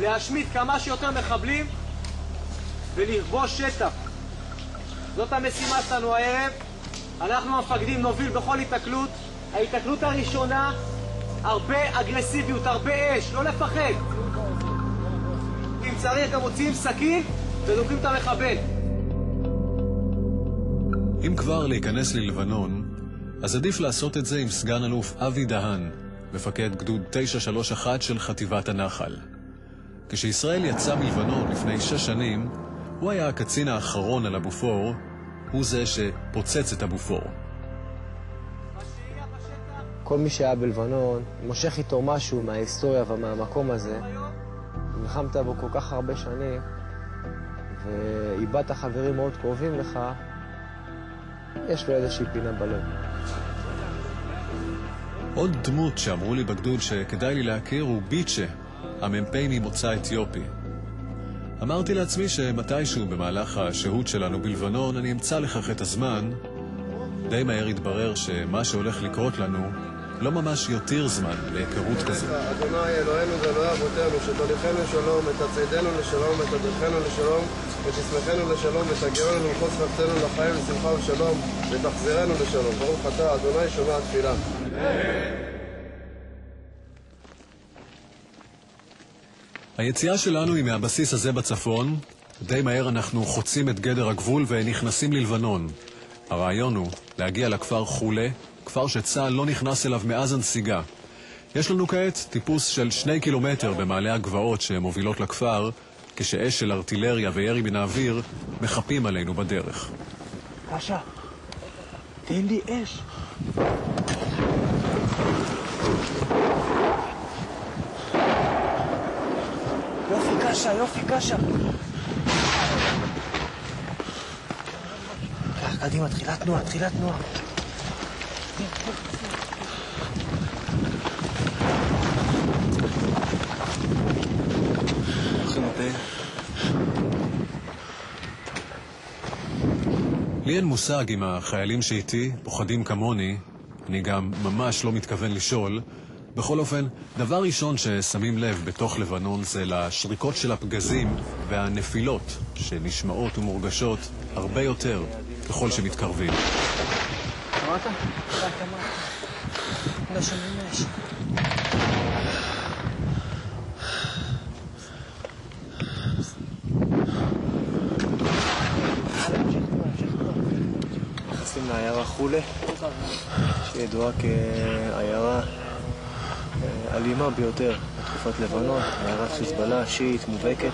להשמיד כמה שיותר מחבלים ולכבוש שטח. זאת המשימה שלנו הערב. אנחנו המפקדים נוביל בכל התקלות. ההתקלות הראשונה, הרבה אגרסיביות, הרבה אש, לא לפחד. אם צריך גם מוציאים סכין ודוקרים את המחבל. אם כבר להיכנס ללבנון, אז עדיף לעשות את זה עם סגן אלוף אבי דהן, מפקד גדוד 931 של חטיבת הנחל. כשישראל יצא מלבנון לפני 6 שנים, הוא היה הקצין האחרון על הבופור, הוא זה שפוצץ את הבופור. כל מי שהיה בלבנון מושך איתו משהו מההיסטוריה ומהמקום הזה. נלחמת בו כל כך הרבה שנים, ואיבדת חברים מאוד קרובים לך, יש לו איזושהי פינה בלב. עוד דמות שאמרו לי בגדוד שכדאי לי להכיר הוא ביצ'ה, המ"פ ממוצא אתיופי. אמרתי לעצמי שמתישהו במהלך השהות שלנו בלבנון אני אמצא לכך את הזמן. די מהר התברר שמה שהולך לקרות לנו לא ממש יותר זמן להיכרות כזו. אדוני אלוהינו ואלוהי אבותינו, שתוליכנו לשלום, ותצעידנו לשלום, ותדרכנו לשלום, ותשמחנו לשלום, ותגירנו למחוז חפצנו לחיים לשמחה ושלום, ותחזירנו לשלום. ברוך אתה, אדוני שומע תפילה. היציאה שלנו היא מהבסיס הזה בצפון. די מהר אנחנו חוצים את גדר הגבול ונכנסים ללבנון. הרעיון הוא להגיע לכפר חולה, כפר שצה"ל לא נכנס אליו מאז הנסיגה. יש לנו כעת טיפוס של 2 קילומטר במעלה הגבעות שמובילות לכפר, כשאש של ארטילריה וירי מן האוויר מחפים עלינו בדרך. קשה, תן לי אש. יופי קשה, יופי קשה. קדימה, תחילת תנועה, תחילת תנועה. לי אין מושג אם החיילים שאיתי פוחדים כמוני, אני גם ממש לא מתכוון לשאול. בכל אופן, דבר ראשון ששמים לב בתוך לבנון זה לשריקות של הפגזים והנפילות שנשמעות ומורגשות הרבה יותר ככל שמתקרבים. שמעת? לא שומעים אש. נכנסים לעיירה חולה, שידועה כעיירה אלימה ביותר בתקופת לבנון, עיירת חיזבאללה, שיעית, מובהקת.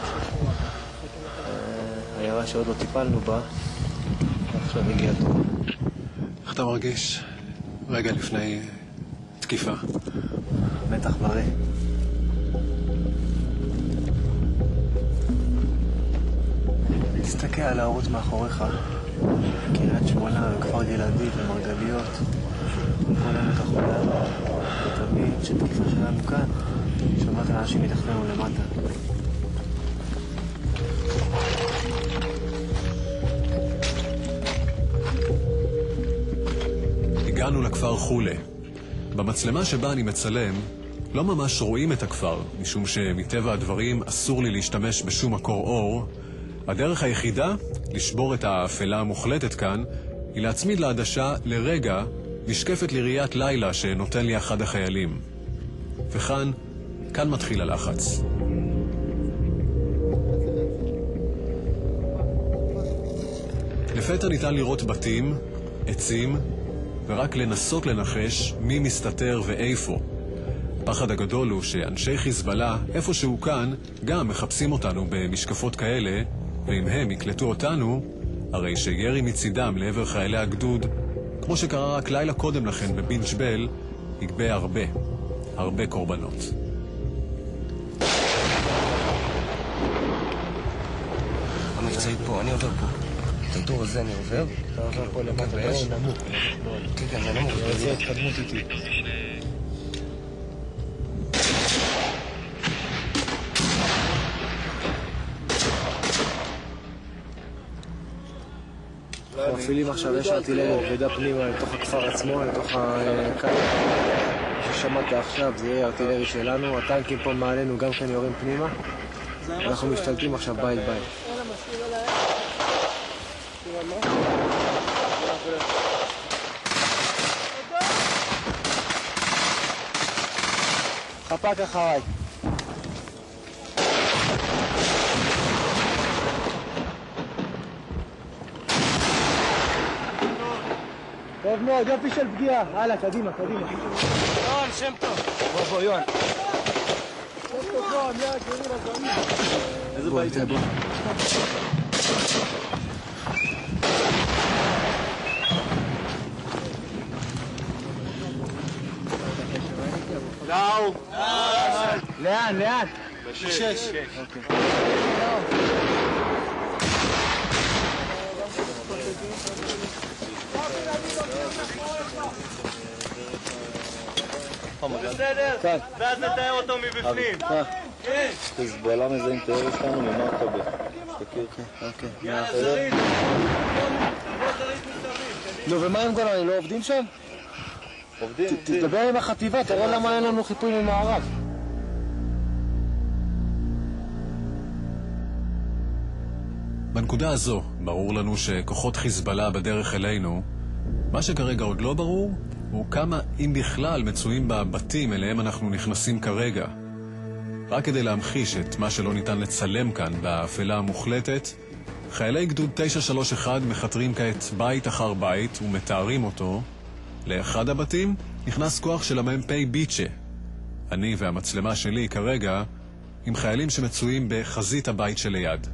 עיירה שעוד לא טיפלנו בה, עכשיו הגיע טוב. איך אתה מרגיש רגע לפני תקיפה? מתח בריא. תסתכל על הערוץ מאחוריך, קריית שמונה וכפר גלעדי ומרגליות, כל עמק החולה, ותבין שתקיפה שלנו כאן, שמעת אנשים מתחתנו למטה. הגענו לכפר חולה. במצלמה שבה אני מצלם, לא ממש רואים את הכפר, משום שמטבע הדברים אסור לי להשתמש בשום מקור אור. הדרך היחידה לשבור את האפלה המוחלטת כאן היא להצמיד לעדשה לרגע משקפת לראיית לילה שנותן לי אחד החיילים. וכאן מתחיל הלחץ. לפתע ניתן לראות בתים, עצים, ורק לנסות לנחש מי מסתתר ואיפה. הפחד הגדול הוא שאנשי חיזבאללה, איפשהו כאן, גם מחפשים אותנו במשקפות כאלה, ואם הם יקלטו אותנו, הרי שירי מצידם לעבר חיילי הגדוד, כמו שקרה רק לילה קודם לכן בבין ג'בל, יגבה הרבה קורבנות. המבצעית פה, אני עובר פה. את הדור הזה אני עובר. אתה עובר פה למטה, דור נמוך. כן, זה נמוך. זה התקדמות איתי. מפעילים עכשיו יש ארטילריה כבדה פנימה לתוך הכפר עצמו, לתוך הקו ששמעת עכשיו, זה יהיה ארטילרי שלנו. הטנקים פה מעלינו גם כן יורים פנימה. אנחנו משתלטים עכשיו בית בית. חפ"ק אחריי. טוב מאוד, יופי של פגיעה. הלאה, קדימה, קדימה. יואן, שם טוב. בוא, יואן. איזה בית זה? לאו. לאן? בשש. בסדר? ואז נתאר אותו מבפנים. חיזבאללה מזהים טרור שלנו ממרקבה. תכיר. אוקיי. יאללה, זריז. נו, ומה עם גולני? לא עובדים שם? עובדים. תדבר עם החטיבה, תראה למה אין לנו חיפוי ממערב. בנקודה הזו ברור לנו שכוחות חיזבאללה בדרך אלינו. מה שכרגע עוד לא ברור הוא כמה, אם בכלל, מצויים בבתים אליהם אנחנו נכנסים כרגע. רק כדי להמחיש את מה שלא ניתן לצלם כאן באפלה המוחלטת, חיילי גדוד 931 מחתרים כעת בית אחר בית ומתארים אותו. לאחד הבתים נכנס כוח של המ"פ ביצ'ה. אני והמצלמה שלי כרגע עם חיילים שמצויים בחזית הבית שליד.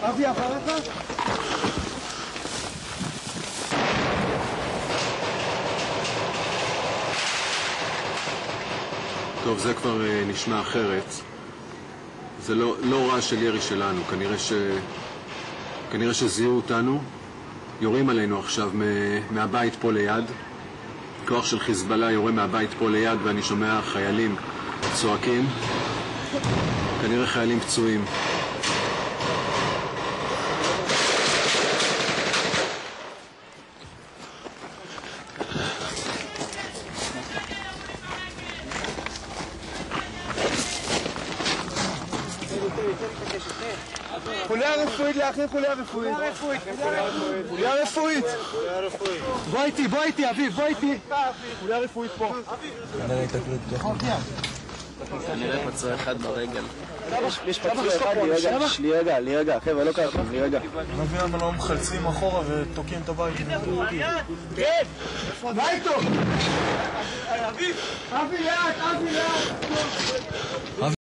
אבי, אחריך? טוב, זה כבר נשמע אחרת. זה לא רעש של ירי שלנו. כנראה שזיהו אותנו. יורים עלינו עכשיו מהבית פה ליד. כוח של חיזבאללה יורה מהבית פה ליד ואני שומע חיילים צועקים. כנראה חיילים פצועים. חוליה רפואית לאחים, חוליה רפואית. בוא איתי, אביב, בוא איתי. חוליה רפואית פה. כנראה פצוע אחד ברגל. יש פצוע אחד, להירגע, חבר'ה, לא קרה כלום, להירגע. אני מבין למה לא מחלצים אחורה ותוקעים את הבית. כן! מה איתו? אבי, לאט!